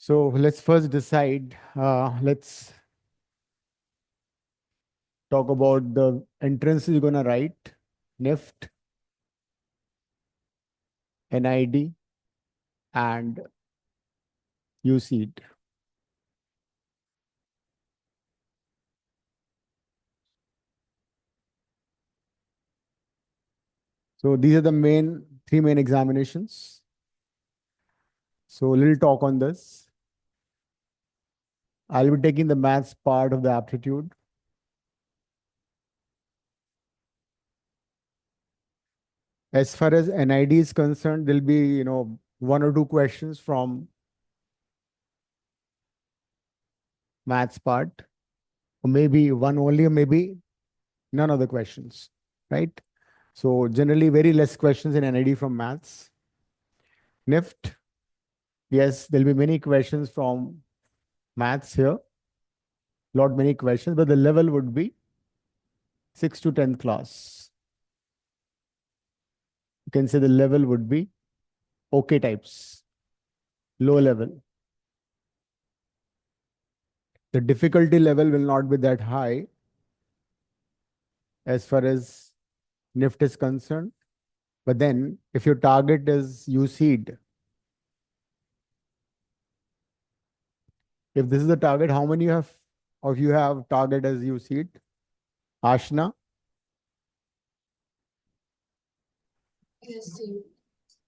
So let's first decide. Let's talk about the entrance you're gonna write. NIFT, NID, and USEED. So these are the three main examinations. So a little talk on this. I'll be taking the maths part of the aptitude. As far as NID is concerned, there'll be, one or two questions from maths part, or maybe one only, or maybe none of the questions, right? So generally very less questions in NID from maths. NIFT, yes, there'll be many questions from maths here, lot many questions, but the level would be 6th to 10th class. You can say the level would be okay types, low level. The difficulty level will not be that high as far as NIFT is concerned. But then if your target is USEED, if this is the target, how many of you have target as USEED? Ashna? Yes,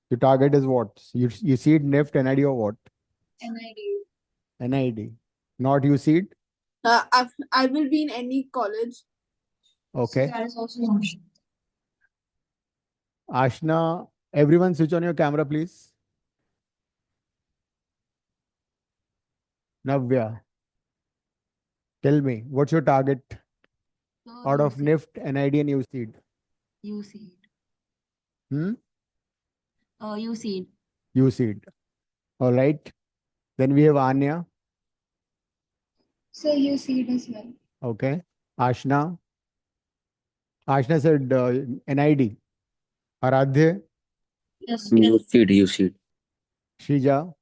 Your target is what? USEED, NIFT, NID or what? NID. NID. Not USEED? I will be in any college. Okay. So that is also an option. Ashna, everyone switch on your camera, please. Navya, tell me, what's your target out of NIFT, NID and USEED? USEED. Hmm? USEED. USEED. All right. Then we have Anya. So USEED as well. Okay. Ashna. Ashna said NID. Aradhya. Yes. USEED. Shija.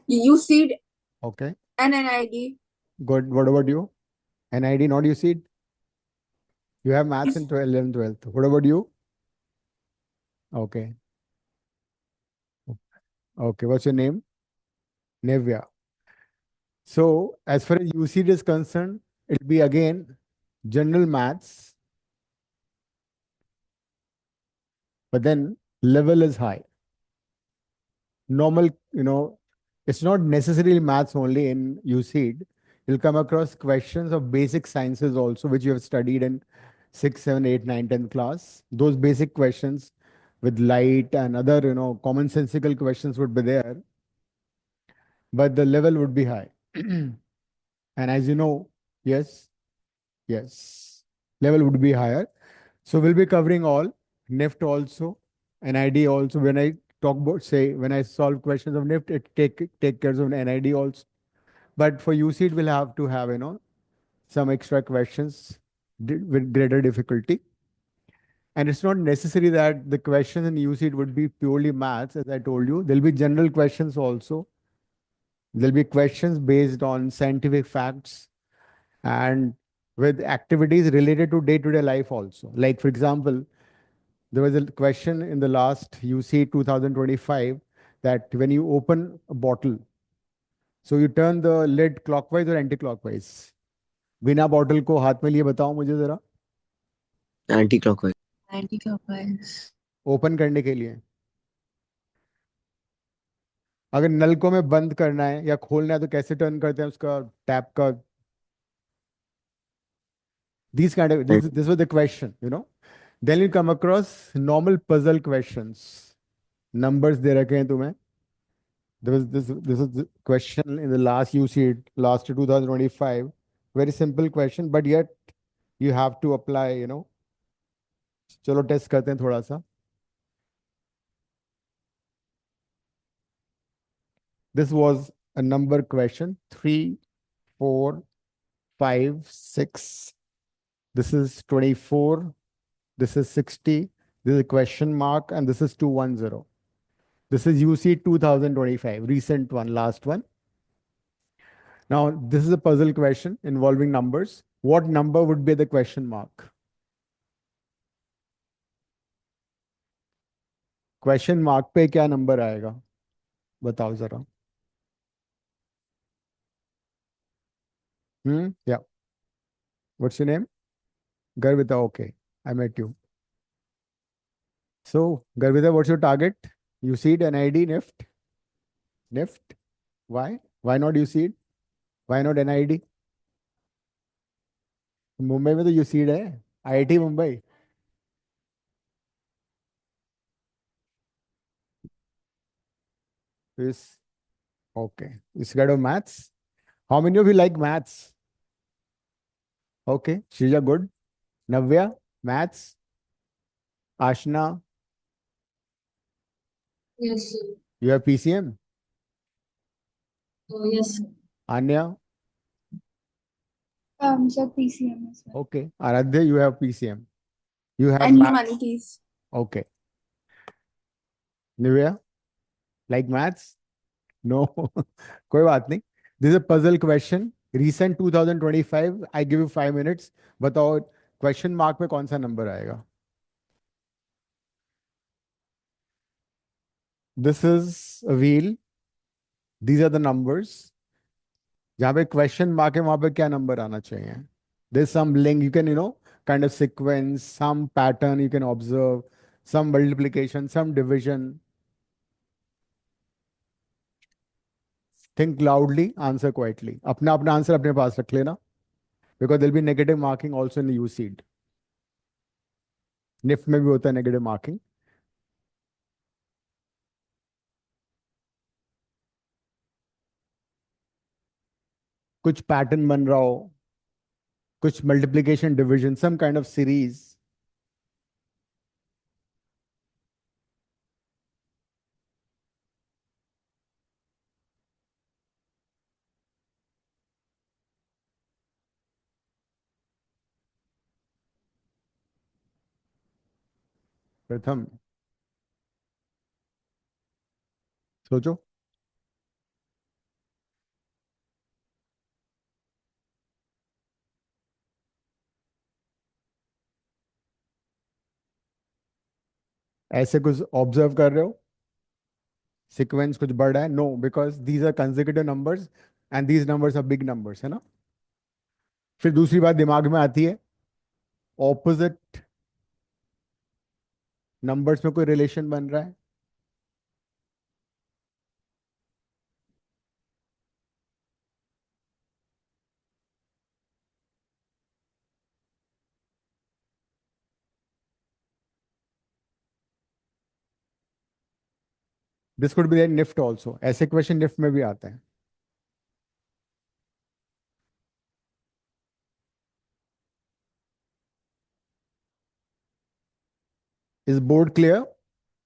USEED Okay. and NID. Good. What about you? NID, not USEED? You have maths in 11th, 12th. What about you? Okay. Okay. What's your name? Nevya. So as far as USEED is concerned, it'll be again general maths, but then level is high. Normal, it's not necessarily maths only in USEED. You'll come across questions of basic sciences also, which you have studied in 6, 7, 8, 9, 10 class. Those basic questions with light and other, commonsensical questions would be there, but the level would be high. And as you know, yes, level would be higher. So we'll be covering all, NIFT also, NID also. When I talk about, say, when I solve questions of NIFT, it take care of NID also. But for USEED, we'll have to have, some extra questions with greater difficulty. And it's not necessary that the questions in USEED would be purely maths, as I told you. There'll be general questions also. There'll be questions based on scientific facts and with activities related to day-to-day life also. Like, for example, there was a question in the last UC 2025 that when you open a bottle, so you turn the lid clockwise or anti-clockwise? बिना bottle को हाथ में लिए बताओ मुझे जरा. Anti-clockwise. Anti-clockwise. Open करने के लिए अगर नल को में बंद करना है या खोलना है तो कैसे टर्न करते हैं उसका टैप का. These kind of this was the question, Then you come across normal puzzle questions. Numbers दे रखे हैं तुम्हें. There was this is the question in the last UC last 2025. Very simple question, but yet you have to apply, चलो test करते हैं थोड़ा सा. This was a number question. 3, 4, 5, 6. This is 24. This is 60. This is a question mark, and this is 210. This is UC 2025, recent one, last one. Now, this is a puzzle question involving numbers. What number would be the question mark? Question mark पे क्या number आएगा? बताओ जरा. Yeah. What's your name? Garvita. Okay. I met you. So, Garvita, what's your target? You see it, NID, NIFT? NIFT? Why? Why not you see it? Why not NID? Mumbai में तो you seed है. IIT Mumbai. This. Okay. You scared of maths? How many of you like maths? Okay. Shrija, good. Navya, maths. Ashna, Yes, sir. you have PCM. Oh, yes, sir. Anya, So PCM as well. okay. Aradhya, you have PCM. You have And maths. humanities. Okay. Nivya, like maths? No. कोई बात नहीं. This is a puzzle question. Recent 2025. I give you 5 minutes. बताओ question mark पे कौन सा number आएगा? This is a wheel. These are the numbers. जहाँ पे question mark है वहाँ पे क्या number आना चाहिए? There's some link. You can, kind of sequence, some pattern you can observe, some multiplication, some division. Think loudly, answer quietly. अपना answer अपने पास रख लेना. Because there'll be negative marking also in the UCED. NIF में भी होता है negative marking. कुछ pattern बन रहा हो, कुछ multiplication, division, some kind of series. प्रथम सोचो. ऐसे कुछ ऑब्जर्व कर रहे हो? सीक्वेंस कुछ बढ़ रहा है? No, because these are consecutive numbers and these numbers are big numbers, है ना. फिर दूसरी बात दिमाग में आती है, ऑपोजिट नंबर्स में कोई रिलेशन बन रहा है? This could be there NIFT also. ऐसे क्वेश्चन निफ्ट में भी आते हैं. Is board clear?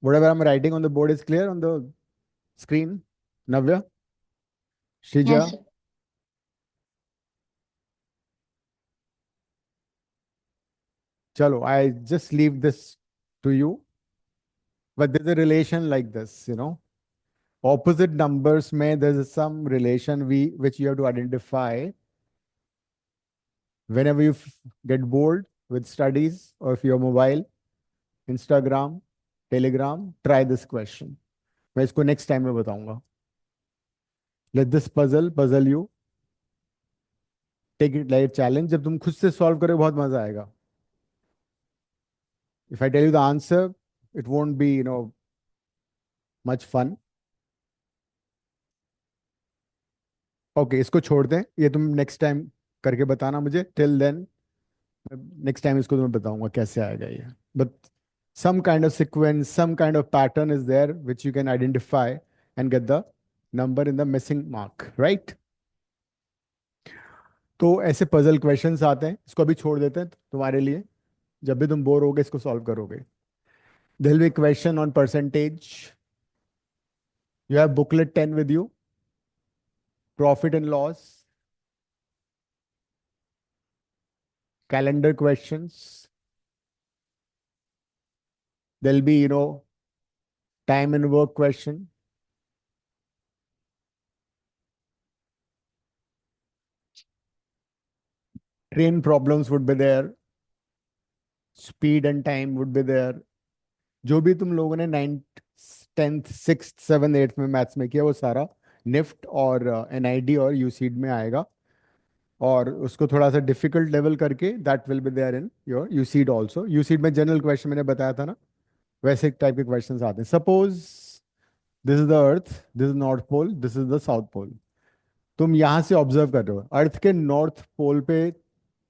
Whatever I'm writing on the board is clear on the screen? Navya? Shrija? Yes, sir. Chalo, I just leave this to you. But there's a relation like this, Opposite numbers may there's some relation which you have to identify whenever you get bored with studies or if you're mobile, Instagram, Telegram, try this question. मैं इसको next time में बताऊंगा. Let this puzzle you. Take it like a challenge. जब तुम खुद से solve करोगे बहुत मजा आएगा. If I tell you the answer, it won't be, much fun. Okay, इसको छोड़ दें. ये तुम next time करके बताना मुझे. Till then, next time इसको तुम्हें बताऊंगा कैसे आएगा ये. But some kind of sequence, some kind of pattern is there which you can identify and get the number in the missing mark, right? तो ऐसे puzzle questions आते हैं. इसको अभी छोड़ देते हैं तुम्हारे लिए. जब भी तुम बोर होगे इसको solve करोगे. There will be a question on percentage. You have booklet 10 with you. Profit and loss. Calendar questions. There'll be, Time and work question. Train problems would be there. Speed and time would be there. जो भी तुम लोगों ने 9th 10th 6th 7th 8th में maths में किया वो सारा निफ्ट और एनआईडी और यूसीड में आएगा, और उसको थोड़ा सा डिफिकल्ट लेवल करके that will be there in your UCEED also. UCEED में जनरल क्वेश्चन मैंने बताया था ना, वैसे टाइप के क्वेश्चंस आते हैं। Suppose this is the earth, this is north pole, this is the south pole. तुम यहाँ से ऑब्जर्व कर रहे हो, अर्थ के नॉर्थ पोल पे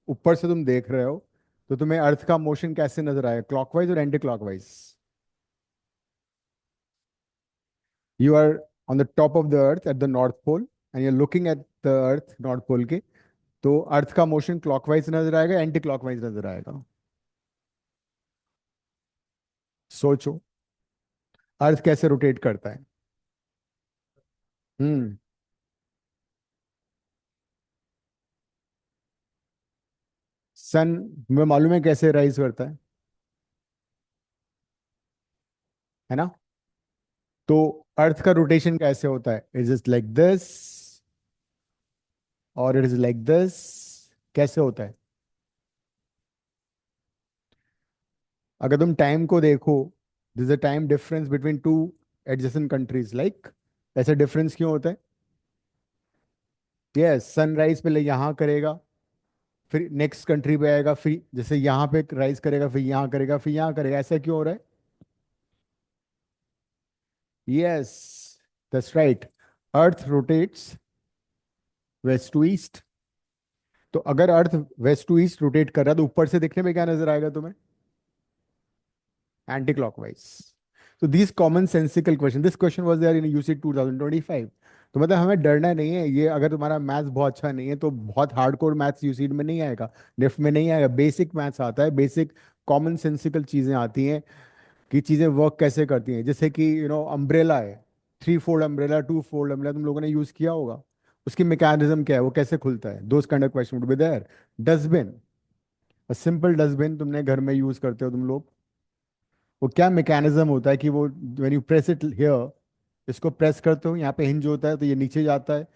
ऊपर से तुम देख रहे हो, तो तुम्हें अर्थ का मोशन कैसे नजर आएगा, क्लॉकवाइज और anti clockwise? You are on the top of the earth at the north pole and you are looking at the earth north pole के, तो अर्थ का मोशन क्लॉकवाइज नजर आएगा, एंटी क्लॉकवाइज नजर आएगा? सोचो, अर्थ कैसे रोटेट करता है? हम्म। सन में मालूम है कैसे राइज करता है ना? तो अर्थ का रोटेशन कैसे होता है? इज इट लाइक दिस और इट इज लाइक दिस? कैसे होता है? अगर तुम टाइम को देखो, this a time difference between two adjacent countries, like ऐसा डिफरेंस क्यों होता है? यस, सनराइज पहले यहाँ करेगा, फिर नेक्स्ट कंट्री पे आएगा, फिर जैसे यहाँ पे राइज करेगा, फिर यहाँ करेगा, फिर यहाँ करेगा, ऐसा क्यों हो रहा है? Yes, that's right, earth rotates west to east. तो अगर earth west to east rotate कर रहा है तो ऊपर से देखने में क्या नजर आएगा तुम्हें? Anticlockwise. तो this common sensical question, this question was there in UC 2025। तो मतलब हमें डरना नहीं है, ये अगर तुम्हारा मैथ्स बहुत अच्छा नहीं है तो बहुत हार्डकोर मैथ्स यूसी में नहीं आएगा, निफ्ट में नहीं आएगा, बेसिक मैथ्स आता है, बेसिक कॉमन सेंसिकल चीजें आती हैं कि चीजें वर्क कैसे करती हैं। जैसे कि अम्ब्रेला है, 3 फोल्ड अम्ब्रेला, 2 फोल्ड अम्ब्रेला तुम लोगों ने यूज किया होगा, उसकी मैकेनिज्म क्या है, वो कैसे खुलता है, those kind of question would be there. Dustbin, simple dustbin तुमने घर में यूज करते हो तुम लोग, वो क्या मैकेनिज्म होता है कि वो when you press it here, इसको प्रेस करते हो, यहाँ पे हिंज होता है तो ये नीचे जाता है,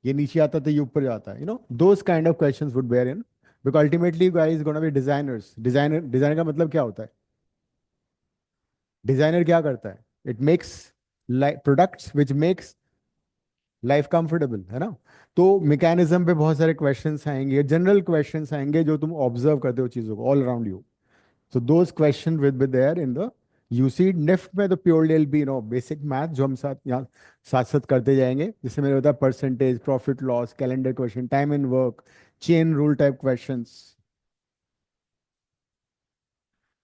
ये नीचे आता है तो ये ऊपर जाता है, those kind of questions would bear in, because ultimately guys gonna be designers. Designer का मतलब क्या होता है? डिजाइनर क्या करता है? It makes products which makes life comfortable, है ना? तो मैकेनिज्म पे बहुत सारे क्वेश्चंस आएंगे, जनरल क्वेश्चंस आएंगे जो तुम ऑब्जर्व करते हो चीजों को all around you. So those questions will be there in the UC NIFT में, तो purely will be basic math जो हम साथ यहाँ साथ साथ करते जाएंगे, जिससे मैंने बताया percentage, profit loss, calendar question, time and work, chain rule type questions.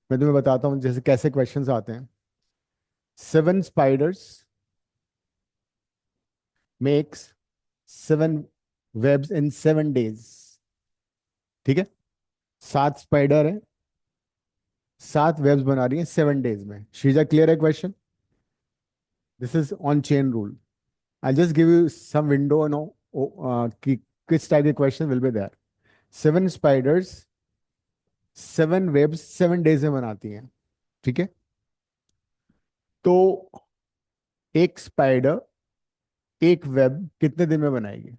मैं तुम्हें बताता हूँ जैसे कैसे क्वेश्चंस आते हैं। 7 spiders makes 7 webs in 7 days। ठीक है, 7 स्पाइडर है, 7 वेब्स बना रही है 7 डेज में। श्रीजा, क्लियर है question? This is on chain rule. I'll just give you some window, कि किस टाइप के question will be there. 7 spiders 7 webs 7 days में बनाती हैं, ठीक है? तो एक स्पाइडर एक वेब कितने दिन में बनाएगी?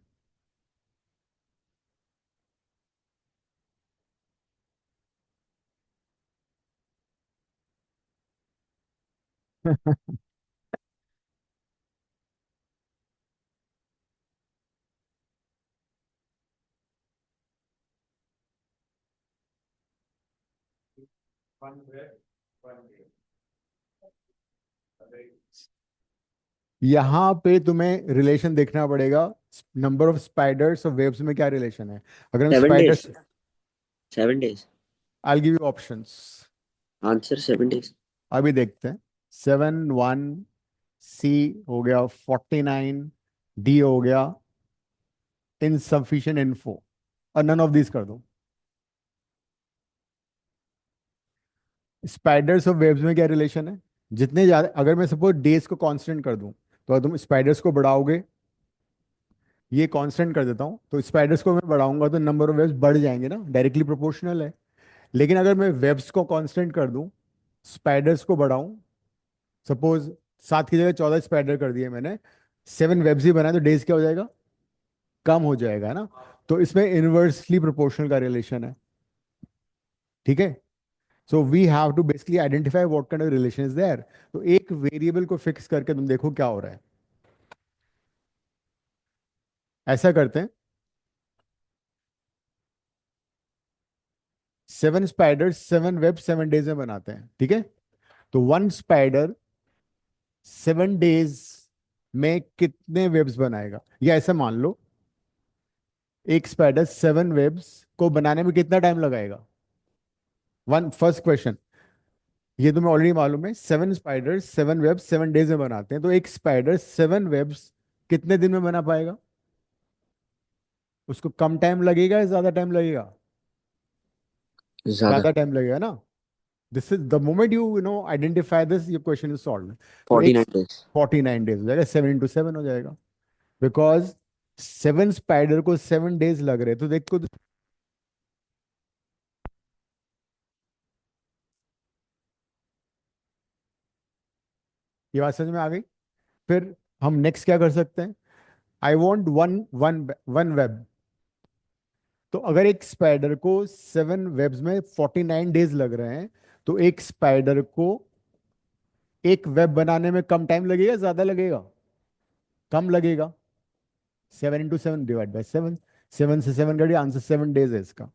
यहाँ पे तुम्हें रिलेशन देखना पड़ेगा, नंबर ऑफ स्पाइडर्स और वेब्स में क्या रिलेशन है। अगर हम 7 days. Spiders, 7 days. I give you options, Answer 7 days. अभी देखते हैं। 7 1, सी हो गया 49, डी हो गया इनसफिशिएंट इन्फो, और नन ऑफ दिस कर दो। स्पाइडर्स और वेब्स में क्या रिलेशन है? जितने ज्यादा, अगर मैं सपोज डेज को कांस्टेंट कर दूं, तो अगर तुम स्पाइडर्स को बढ़ाओगे, ये कांस्टेंट कर देता हूं, तो स्पाइडर्स को मैं बढ़ाऊंगा तो नंबर ऑफ वेब्स बढ़ जाएंगे ना, डायरेक्टली प्रोपोर्शनल है। लेकिन अगर मैं वेब्स को कांस्टेंट कर दूं, स्पाइडर्स को बढ़ाऊं, सपोज 7 की जगह 14 स्पाइडर कर दिए मैंने, 7 वेब्स ही बनाए, तो डेज क्या हो जाएगा, कम हो जाएगा ना। तो इसमें इनवर्सली प्रोपोर्शनल का रिलेशन है, ठीक है। So we have to basically identify what kind of relation is there. तो एक वेरिएबल को फिक्स करके तुम देखो क्या हो रहा है। ऐसा करते हैं, 7 स्पाइडर 7 वेब 7 डेज में बनाते हैं, ठीक है। तो 1 स्पाइडर 7 डेज में कितने वेब्स बनाएगा, या ऐसा मान लो एक स्पाइडर 7 वेब्स को बनाने में कितना टाइम लगाएगा। वन फर्स्ट क्वेश्चन, ये तुम्हें ऑलरेडी मालूम है, 7 स्पाइडर 7 वेब्स 7 डेज में बनाते हैं, तो एक स्पाइडर 7 वेब्स कितने दिन में बना पाएगा। उसको कम टाइम लगेगा या ज्यादा टाइम लगेगा, ज्यादा। ज्यादा टाइम लगेगा ना। This is the moment you know identify this, your question is solve. तो फोर्टी एक नाइन डेज 49 डेज हो जाएगा, 7 into 7 हो जाएगा, बिकॉज 7 स्पाइडर को 7 डेज लग रहे, तो देखो ये बात समझ में आ गई। फिर हम नेक्स्ट क्या कर सकते हैं, I want one one one web. तो अगर एक स्पाइडर को 7 वेब्स में 49 डेज लग रहे हैं, तो एक स्पाइडर को एक वेब बनाने में कम टाइम लगेगा ज्यादा लगेगा, कम लगेगा। 7 into 7 डिवाइड बाई 7, 7 से 7 करिए, आंसर 7 डेज है इसका।